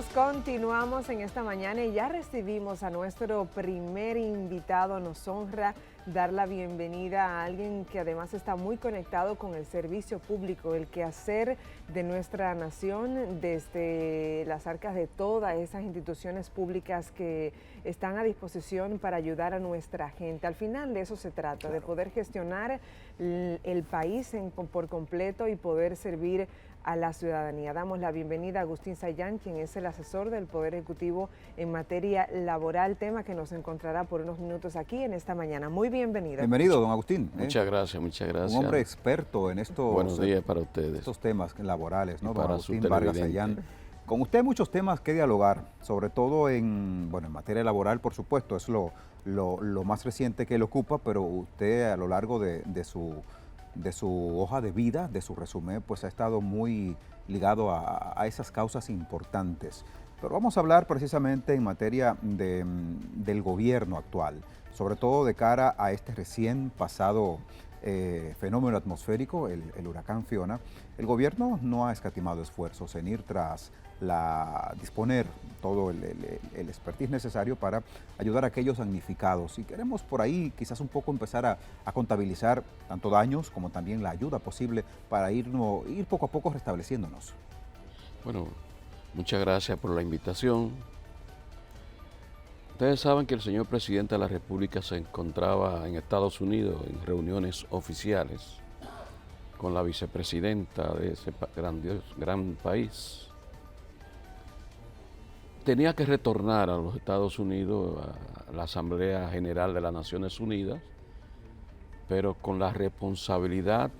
Continuamos en esta mañana y ya recibimos a nuestro primer invitado. Nos honra dar la bienvenida a alguien que además está muy conectado con el servicio público, el quehacer de nuestra nación, desde las arcas de todas esas instituciones públicas que están a disposición para ayudar a nuestra gente. Al final de eso se trata, de poder gestionar el país por completo y poder servir a la ciudadanía. Damos la bienvenida a Agustín Sayán, quien es el asesor del Poder Ejecutivo en materia laboral, tema que nos encontrará por unos minutos aquí en esta mañana. Muy bienvenido. Bienvenido, don Agustín. Muchas gracias, muchas gracias. Un hombre experto en Buenos días para ustedes. Estos temas laborales, ¿no? Don Para Agustín Vargas Sayán. Con usted hay muchos temas que dialogar, sobre todo en materia laboral, por supuesto, es lo más reciente que le ocupa, pero usted a lo largo de su hoja de vida, de su resumen, pues ha estado muy ligado a esas causas importantes. Pero vamos a hablar precisamente en materia del gobierno actual, sobre todo de cara a este recién pasado fenómeno atmosférico, el huracán Fiona. El gobierno no ha escatimado esfuerzos en ir tras disponer todo el expertise necesario para ayudar a aquellos damnificados. Y queremos por ahí quizás un poco empezar a contabilizar tanto daños como también la ayuda posible para ir poco a poco restableciéndonos. Bueno, muchas gracias por la invitación. Ustedes saben que el señor presidente de la República se encontraba en Estados Unidos en reuniones oficiales con la vicepresidenta de ese gran país. Tenía que retornar a los Estados Unidos, a la Asamblea General de las Naciones Unidas, pero con la responsabilidad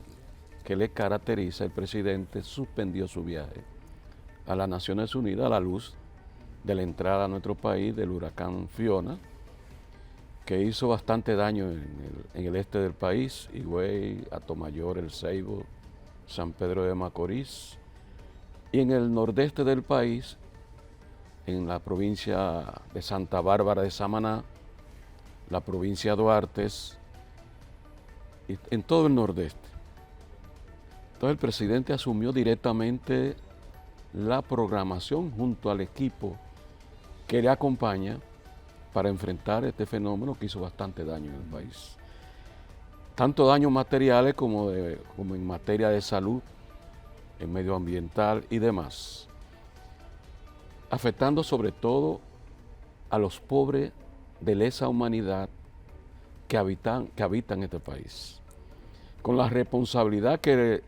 que le caracteriza, el presidente suspendió su viaje a las Naciones Unidas a la luz de la entrada a nuestro país del huracán Fiona, que hizo bastante daño en el este del país, Higüey, Atomayor, El Ceibo, San Pedro de Macorís, y en el nordeste del país, en la provincia de Santa Bárbara de Samaná, la provincia de Duarte, y en todo el nordeste. Entonces el presidente asumió directamente la programación junto al equipo que le acompaña para enfrentar este fenómeno que hizo bastante daño en el país. Tanto daños materiales como en materia de salud, en medioambiental y demás, afectando sobre todo a los pobres de lesa humanidad que habitan este país, con la responsabilidad que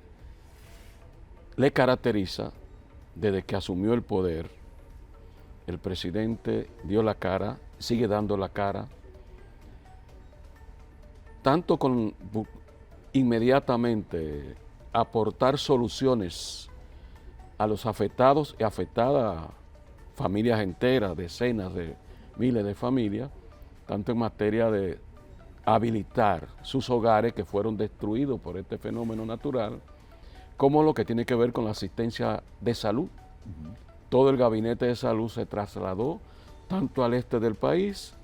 le caracteriza. Desde que asumió el poder, el presidente dio la cara, sigue dando la cara, tanto con inmediatamente aportar soluciones a los afectados y afectadas familias enteras, decenas de miles de familias, tanto en materia de habilitar sus hogares que fueron destruidos por este fenómeno natural, como lo que tiene que ver con la asistencia de salud. Todo el gabinete de salud se trasladó tanto al este del país,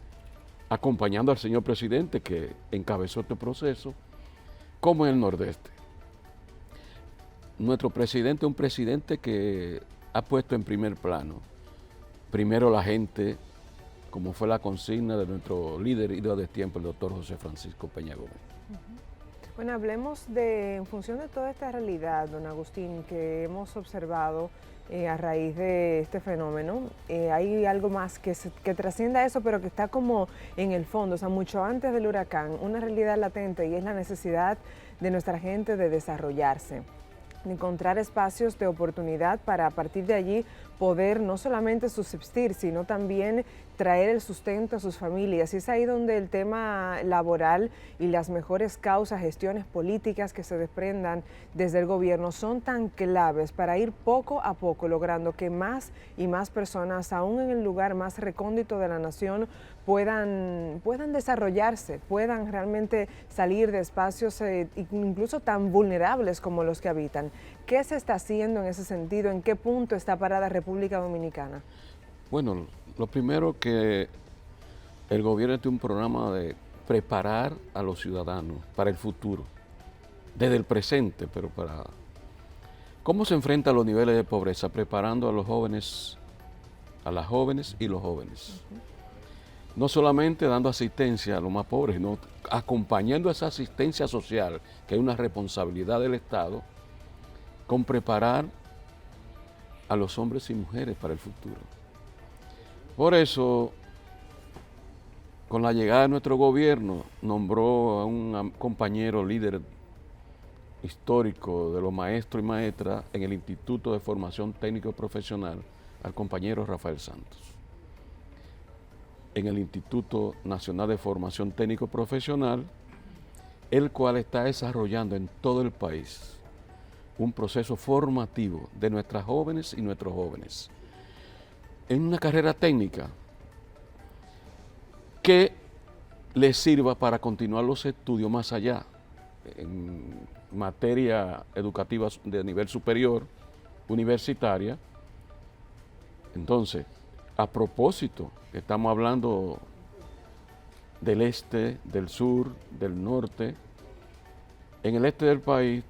acompañando al señor presidente que encabezó este proceso, como en el nordeste. Nuestro presidente es un presidente que ha puesto en primer plano, primero la gente, como fue la consigna de nuestro líder y de tiempo, el doctor José Francisco Peña Gómez. Bueno, hablemos en función de toda esta realidad, don Agustín, que hemos observado a raíz de este fenómeno. Hay algo más que trascienda eso, pero que está como en el fondo, o sea, mucho antes del huracán, una realidad latente, y es la necesidad de nuestra gente de desarrollarse, de encontrar espacios de oportunidad para a partir de allí poder no solamente subsistir, sino también traer el sustento a sus familias. Y es ahí donde el tema laboral y las mejores causas, gestiones políticas que se desprendan desde el gobierno son tan claves para ir poco a poco logrando que más y más personas, aún en el lugar más recóndito de la nación, puedan desarrollarse, puedan realmente salir de espacios incluso tan vulnerables como los que habitan. ¿Qué se está haciendo en ese sentido? ¿En qué punto está parada República Dominicana? Bueno, lo primero que el gobierno tiene un programa de preparar a los ciudadanos para el futuro, desde el presente, pero para... ¿Cómo se enfrenta a los niveles de pobreza? Preparando a los jóvenes a las jóvenes y los jóvenes. No solamente dando asistencia a los más pobres, sino acompañando esa asistencia social, que es una responsabilidad del Estado, con preparar a los hombres y mujeres para el futuro. Por eso, con la llegada de nuestro gobierno, nombró a un compañero líder histórico de los maestros y maestras en el Instituto de Formación Técnico Profesional, al compañero Rafael Santos. En el Instituto Nacional de Formación Técnico Profesional, el cual está desarrollando en todo el país un proceso formativo de nuestras jóvenes y nuestros jóvenes en una carrera técnica que les sirva para continuar los estudios más allá, en materia educativa de nivel superior, universitaria. Entonces, a propósito, estamos hablando del este, del sur, del norte. En el este del país,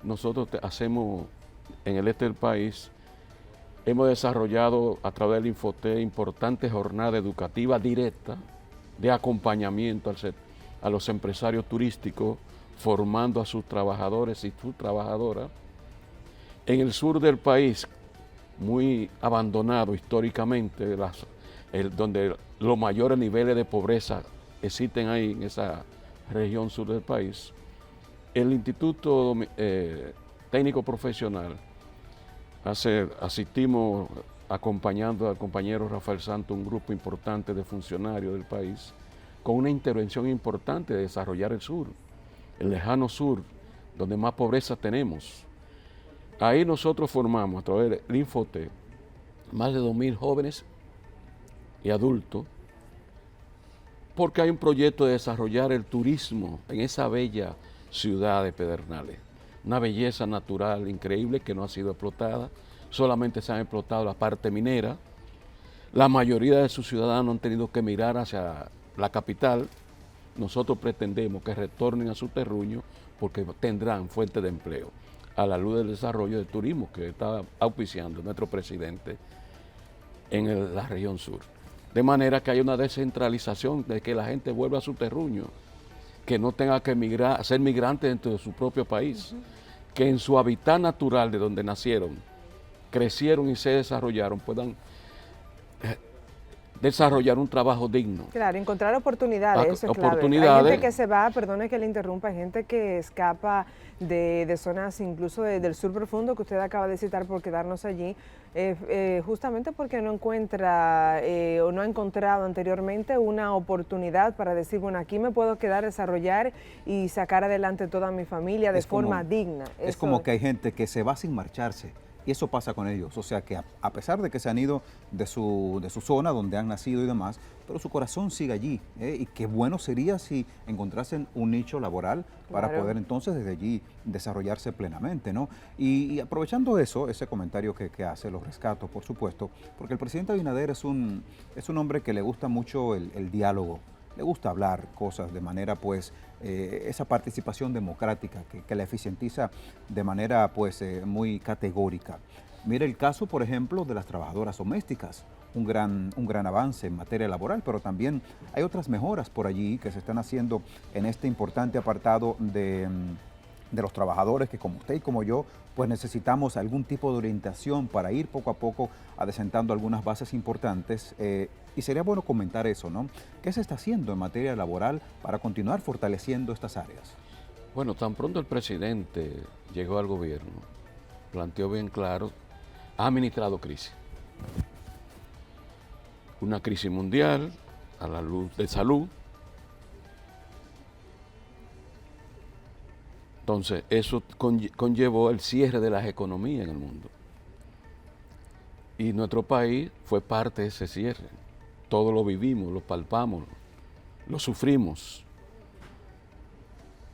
hemos desarrollado a través del Infotep importantes jornadas educativas directas de acompañamiento a los empresarios turísticos, formando a sus trabajadores y sus trabajadoras. En el sur del país, muy abandonado históricamente, donde los mayores niveles de pobreza existen ahí en esa región sur del país, el Instituto Técnico Profesional, asistimos acompañando al compañero Rafael Santos, un grupo importante de funcionarios del país, con una intervención importante de desarrollar el sur, el lejano sur, donde más pobreza tenemos. Ahí nosotros formamos, a través del Infotep, más de 2.000 jóvenes y adultos, porque hay un proyecto de desarrollar el turismo en esa bella ciudad de Pedernales. Una belleza natural increíble que no ha sido explotada, solamente se han explotado la parte minera. La mayoría de sus ciudadanos han tenido que mirar hacia la capital. Nosotros pretendemos que retornen a su terruño porque tendrán fuente de empleo a la luz del desarrollo del turismo que está auspiciando nuestro presidente en la región sur. De manera que haya una descentralización, de que la gente vuelva a su terruño, que no tenga que emigrar, ser migrante dentro de su propio país, que en su hábitat natural de donde nacieron, crecieron y se desarrollaron, puedan desarrollar un trabajo digno. Claro, encontrar oportunidades, eso es oportunidades. Clave. Hay gente que se va, perdone que le interrumpa, hay gente que escapa de zonas incluso del sur profundo que usted acaba de citar por quedarnos allí, justamente porque no encuentra o no ha encontrado anteriormente una oportunidad para decir, bueno, aquí me puedo quedar, desarrollar y sacar adelante toda mi familia de forma digna. Es como que hay gente que se va sin marcharse. Y eso pasa con ellos, o sea que a pesar de que se han ido de su zona donde han nacido y demás, pero su corazón sigue allí, y qué bueno sería si encontrasen un nicho laboral para poder entonces desde allí desarrollarse plenamente, ¿no? Y aprovechando eso, ese comentario que hace, los rescato, por supuesto, porque el presidente Abinader es un hombre que le gusta mucho el diálogo, le gusta hablar cosas de manera, pues, esa participación democrática que la eficientiza de manera, pues, muy categórica. Mire el caso, por ejemplo, de las trabajadoras domésticas, un gran avance en materia laboral, pero también hay otras mejoras por allí que se están haciendo en este importante apartado de los trabajadores que, como usted y como yo, pues necesitamos algún tipo de orientación para ir poco a poco adesentando algunas bases importantes, y sería bueno comentar eso, ¿no? ¿Qué se está haciendo en materia laboral para continuar fortaleciendo estas áreas? Bueno, tan pronto el presidente llegó al gobierno, planteó bien claro, ha administrado crisis. Una crisis mundial a la luz de salud. Entonces, eso conllevó el cierre de las economías en el mundo. Y nuestro país fue parte de ese cierre. Todo lo vivimos, lo palpamos, lo sufrimos.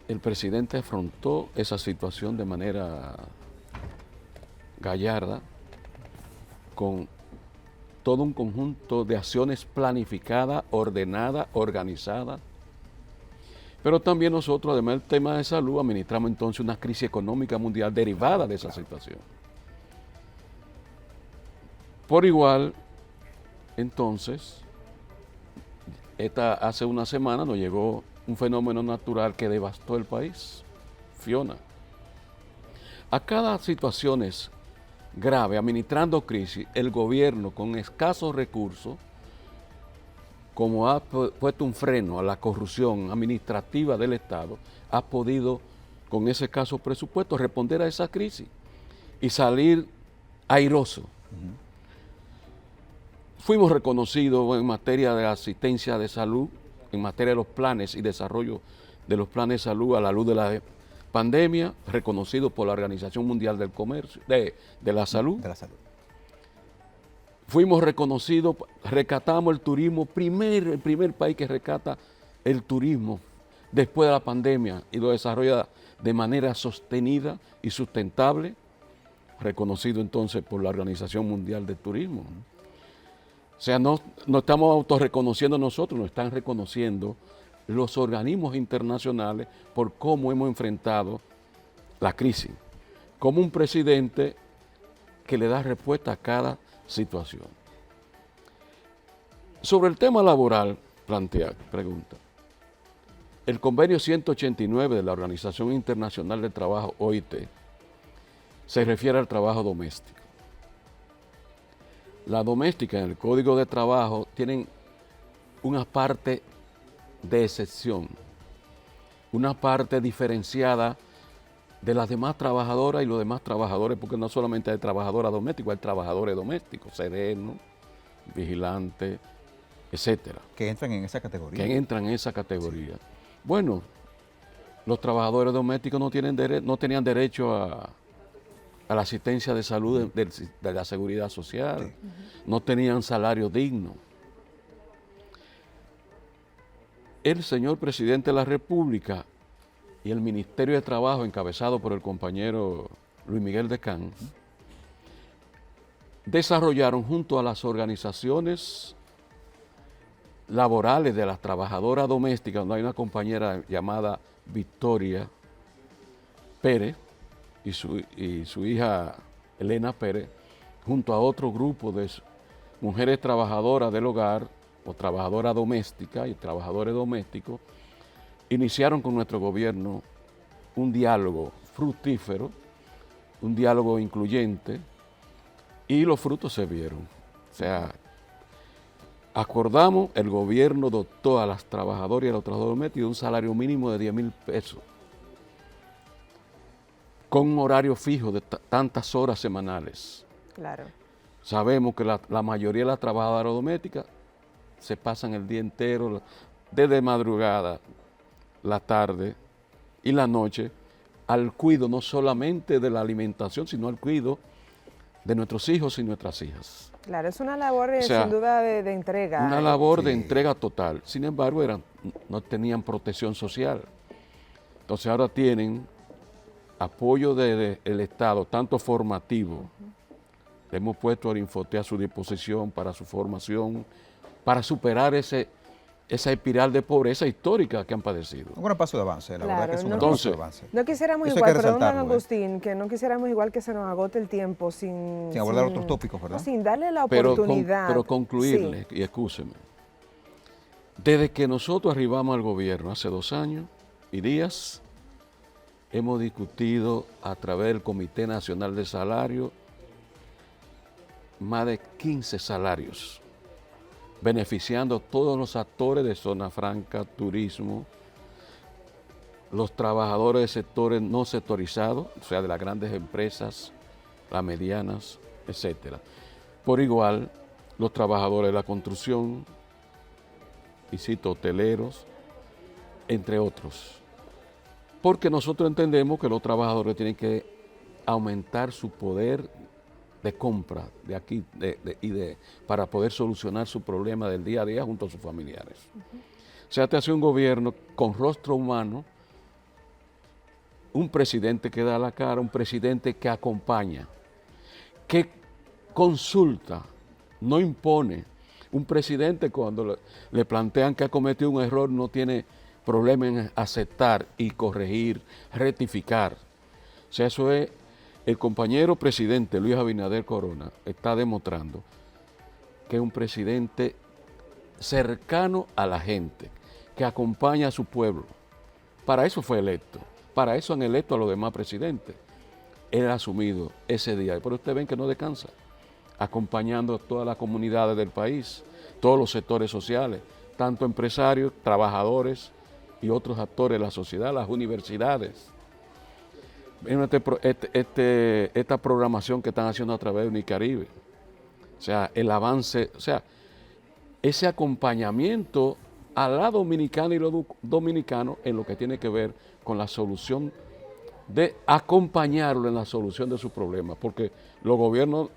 El presidente afrontó esa situación de manera gallarda, con todo un conjunto de acciones planificadas, ordenadas, organizadas. Pero también nosotros, además del tema de salud, administramos entonces una crisis económica mundial derivada de esa situación. Por igual, Entonces, hace una semana nos llegó un fenómeno natural que devastó el país, Fiona. A cada situación grave, administrando crisis, el gobierno con escasos recursos, como ha puesto un freno a la corrupción administrativa del Estado, ha podido, con ese escaso presupuesto, responder a esa crisis y salir airoso. Fuimos reconocidos en materia de asistencia de salud, en materia de los planes y desarrollo de los planes de salud a la luz de la pandemia, reconocidos por la Organización Mundial del Comercio, de la Salud. De la salud. Fuimos reconocidos, rescatamos el turismo, el primer país que rescata el turismo después de la pandemia y lo desarrolla de manera sostenida y sustentable, reconocido entonces por la Organización Mundial del Turismo. O sea, no estamos autorreconociendo nosotros, nos están reconociendo los organismos internacionales por cómo hemos enfrentado la crisis, como un presidente que le da respuesta a cada situación. Sobre el tema laboral, pregunta. El convenio 189 de la Organización Internacional del Trabajo, OIT, se refiere al trabajo doméstico. La doméstica en el Código de Trabajo tienen una parte de excepción, una parte diferenciada de las demás trabajadoras y los demás trabajadores, porque no solamente hay trabajadoras domésticas, hay trabajadores domésticos, serenos, vigilantes, etcétera. Que entran en esa categoría. Sí. Bueno, los trabajadores domésticos no tenían derecho a la asistencia de salud de la seguridad social, sí. No tenían salario digno. El señor presidente de la República y el Ministerio de Trabajo, encabezado por el compañero Luis Miguel Decán, desarrollaron junto a las organizaciones laborales de las trabajadoras domésticas, donde hay una compañera llamada Victoria Pérez y su hija Elena Pérez, junto a otro grupo de mujeres trabajadoras del hogar o trabajadoras domésticas y trabajadores domésticos, iniciaron con nuestro gobierno un diálogo fructífero, un diálogo incluyente, y los frutos se vieron. O sea, acordamos, el gobierno dotó a las trabajadoras y a los trabajadores domésticos un salario mínimo de 10,000 pesos, con un horario fijo de tantas horas semanales. Claro. Sabemos que la mayoría de las trabajadoras domésticas se pasan el día entero, desde madrugada, la tarde y la noche, al cuidado no solamente de la alimentación, sino al cuidado de nuestros hijos y nuestras hijas. Claro, es una labor sin duda de entrega. Una labor de entrega total. Sin embargo, no tenían protección social. Entonces ahora tienen apoyo del Estado, tanto formativo. Le hemos puesto el Infoté a su disposición para su formación, para superar esa espiral de pobreza histórica que han padecido. Un gran paso de avance, la verdad que es un gran paso de avance. No quisiéramos eso igual, perdón, don Agustín, que no quisiéramos igual que se nos agote el tiempo sin abordar otros tópicos, ¿verdad? No, sin darle la oportunidad. Pero concluirle, sí. Y excúseme, desde que nosotros arribamos al gobierno hace 2 años y días, hemos discutido a través del Comité Nacional de Salario más de 15 salarios, beneficiando a todos los actores de zona franca, turismo, los trabajadores de sectores no sectorizados, o sea, de las grandes empresas, las medianas, etcétera. Por igual, los trabajadores de la construcción, y cito hoteleros, entre otros. Porque nosotros entendemos que los trabajadores tienen que aumentar su poder de compra de aquí para poder solucionar su problema del día a día junto a sus familiares. Se hace un gobierno con rostro humano, un presidente que da la cara, un presidente que acompaña, que consulta, no impone. Un presidente cuando le plantean que ha cometido un error no tiene problema en aceptar y corregir, rectificar. O sea, eso es, el compañero presidente Luis Abinader Corona está demostrando que es un presidente cercano a la gente, que acompaña a su pueblo. Para eso fue electo, para eso han electo a los demás presidentes. Él ha asumido ese día, pero ustedes ven que no descansa, acompañando a todas las comunidades del país, todos los sectores sociales, tanto empresarios, trabajadores y otros actores de la sociedad, las universidades. Esta programación que están haciendo a través de Unicaribe, o sea, el avance, o sea, ese acompañamiento a la dominicana y los dominicanos en lo que tiene que ver con la solución, de acompañarlo en la solución de sus problemas, porque los gobiernos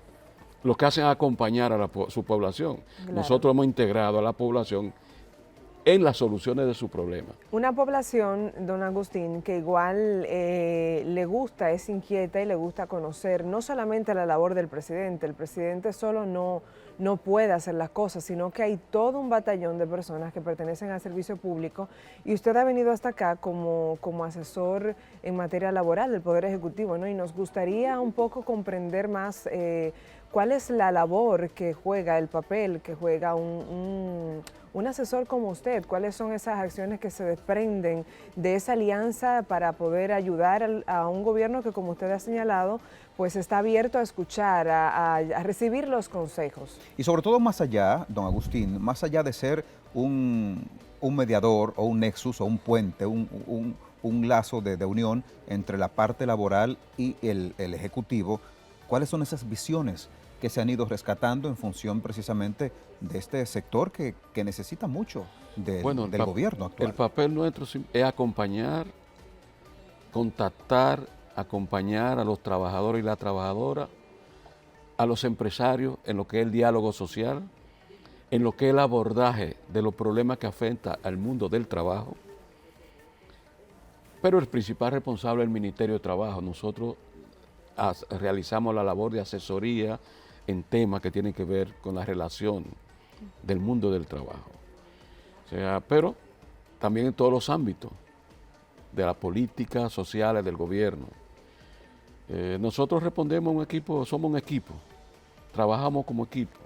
lo que hacen es acompañar a su población. Claro. Nosotros hemos integrado a la población en las soluciones de su problema. Una población, don Agustín, que igual le gusta, es inquieta y le gusta conocer no solamente la labor del presidente. El presidente solo no puede hacer las cosas, sino que hay todo un batallón de personas que pertenecen al servicio público, y usted ha venido hasta acá como asesor en materia laboral del Poder Ejecutivo, ¿no? Y nos gustaría un poco comprender más cuál es la labor que juega, el papel que juega un asesor como usted, cuáles son esas acciones que se desprenden de esa alianza para poder ayudar a un gobierno que, como usted ha señalado, pues está abierto a escuchar, a recibir los consejos. Y sobre todo más allá, don Agustín, más allá de ser un mediador o un nexus o un puente, un lazo de unión entre la parte laboral y el Ejecutivo, ¿cuáles son esas visiones que se han ido rescatando en función precisamente de este sector que necesita mucho del gobierno actual? El papel nuestro es acompañar, contactar, acompañar a los trabajadores y las trabajadoras, a los empresarios en lo que es el diálogo social, en lo que es el abordaje de los problemas que afectan al mundo del trabajo. Pero el principal responsable es el Ministerio de Trabajo. Nosotros realizamos la labor de asesoría en temas que tienen que ver con la relación del mundo del trabajo. O sea, pero también en todos los ámbitos de las políticas sociales del gobierno. Nosotros respondemos a un equipo, somos un equipo, trabajamos como equipo.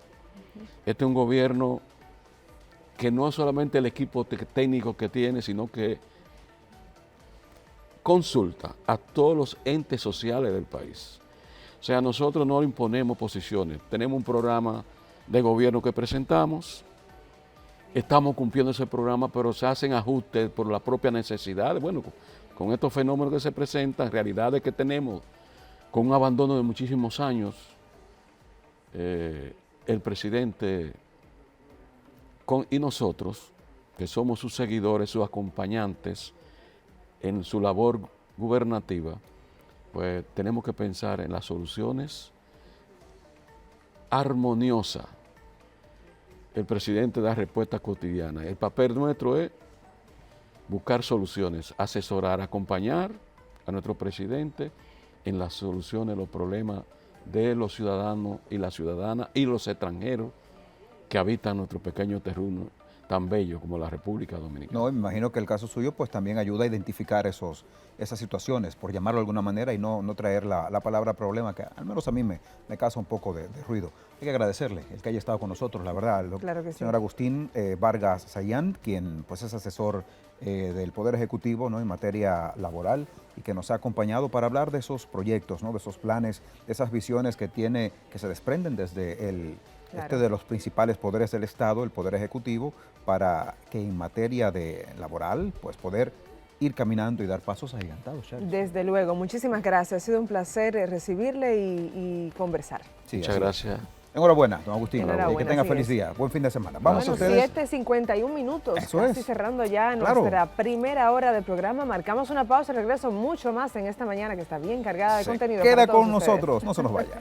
Este es un gobierno que no es solamente el equipo técnico que tiene, sino que consulta a todos los entes sociales del país. O sea, nosotros no imponemos posiciones. Tenemos un programa de gobierno que presentamos, estamos cumpliendo ese programa, pero se hacen ajustes por la propia necesidad. Bueno, con estos fenómenos que se presentan, realidades que tenemos, con un abandono de muchísimos años, el presidente y nosotros, que somos sus seguidores, sus acompañantes en su labor gubernativa, pues tenemos que pensar en las soluciones armoniosas. El presidente da respuestas cotidianas. El papel nuestro es buscar soluciones, asesorar, acompañar a nuestro presidente en las soluciones, los problemas de los ciudadanos y las ciudadanas y los extranjeros que habitan nuestro pequeño terreno tan bello como la República Dominicana. No, me imagino que el caso suyo pues también ayuda a identificar esas situaciones, por llamarlo de alguna manera, y no traer la palabra problema, que al menos a mí me causa un poco de ruido. Hay que agradecerle el que haya estado con nosotros, la verdad, claro que sí. Señor Agustín Vargas Sayán, quien pues es asesor del Poder Ejecutivo, ¿no?, en materia laboral, y que nos ha acompañado para hablar de esos proyectos, ¿no?, de esos planes, de esas visiones que se desprenden desde de los principales poderes del Estado, el Poder Ejecutivo, para que en materia laboral pues poder ir caminando y dar pasos agigantados. Desde luego, muchísimas gracias. Ha sido un placer recibirle y conversar. Sí, muchas gracias. Enhorabuena, don Agustín. Enhorabuena, que tenga feliz día. Buen fin de semana. Vamos a ustedes. 7:51 minutos. Eso casi es. Cerrando ya nuestra primera hora de programa. Marcamos una pausa y regreso mucho más en esta mañana que está bien cargada de contenido. Queda para todos con ustedes. nosotros, no se nos vaya.